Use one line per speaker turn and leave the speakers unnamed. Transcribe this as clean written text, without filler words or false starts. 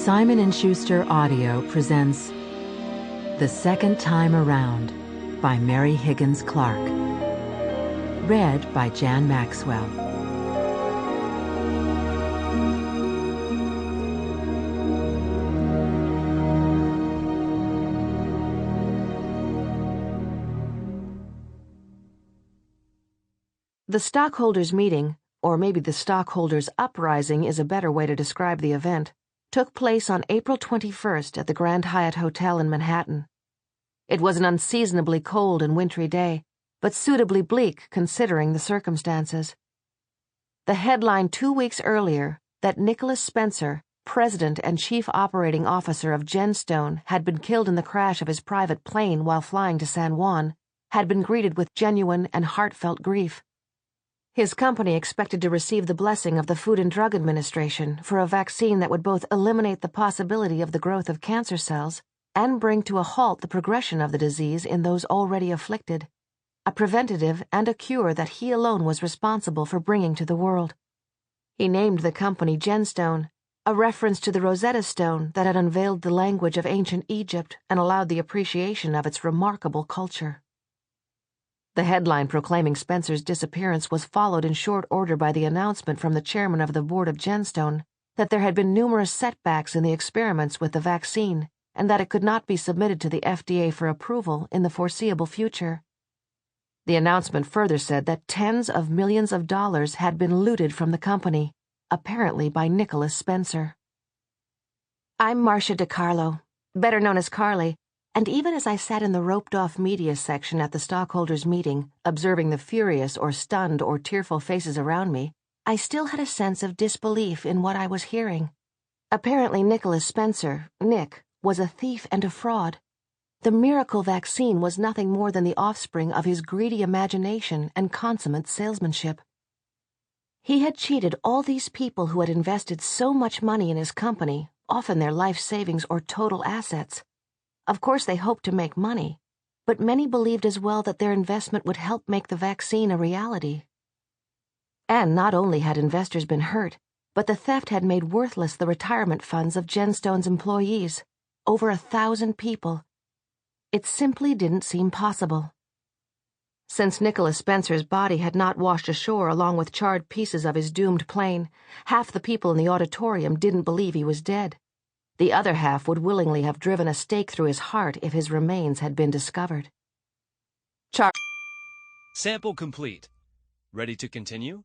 Simon & Schuster Audio presents The Second Time Around by Mary Higgins Clark. Read by Jan Maxwell.
The stockholders' meeting, or maybe the stockholders' uprising is a better way to describe the event, took place on April 21st at the Grand Hyatt Hotel in Manhattan. It was an unseasonably cold and wintry day, but suitably bleak considering the circumstances. The headline 2 weeks earlier that Nicholas Spencer, president and chief operating officer of Genstone, had been killed in the crash of his private plane while flying to San Juan, had been greeted with genuine and heartfelt grief. His company expected to receive the blessing of the Food and Drug Administration for a vaccine that would both eliminate the possibility of the growth of cancer cells and bring to a halt the progression of the disease in those already afflicted, a preventative and a cure that he alone was responsible for bringing to the world. He named the company Genstone, a reference to the Rosetta Stone that had unveiled the language of ancient Egypt and allowed the appreciation of its remarkable culture. The headline proclaiming Spencer's disappearance was followed in short order by the announcement from the chairman of the board of Genstone that there had been numerous setbacks in the experiments with the vaccine and that it could not be submitted to the FDA for approval in the foreseeable future. The announcement further said that tens of millions of dollars had been looted from the company, apparently by Nicholas Spencer. I'm Marcia DeCarlo, better known as Carly. And even as I sat in the roped-off media section at the stockholders' meeting, observing the furious or stunned or tearful faces around me, I still had a sense of disbelief in what I was hearing. Apparently Nicholas Spencer, Nick, was a thief and a fraud. The miracle vaccine was nothing more than the offspring of his greedy imagination and consummate salesmanship. He had cheated all these people who had invested so much money in his company, often their life savings or total assets. Of course, they hoped to make money, but many believed as well that their investment would help make the vaccine a reality. And not only had investors been hurt, but the theft had made worthless the retirement funds of Genstone's employees, over 1,000 people. It simply didn't seem possible. Since Nicholas Spencer's body had not washed ashore along with charred pieces of his doomed plane, half the people in the auditorium didn't believe he was dead. The other half would willingly have driven a stake through his heart if his remains had been discovered.
Sample complete. Ready to continue?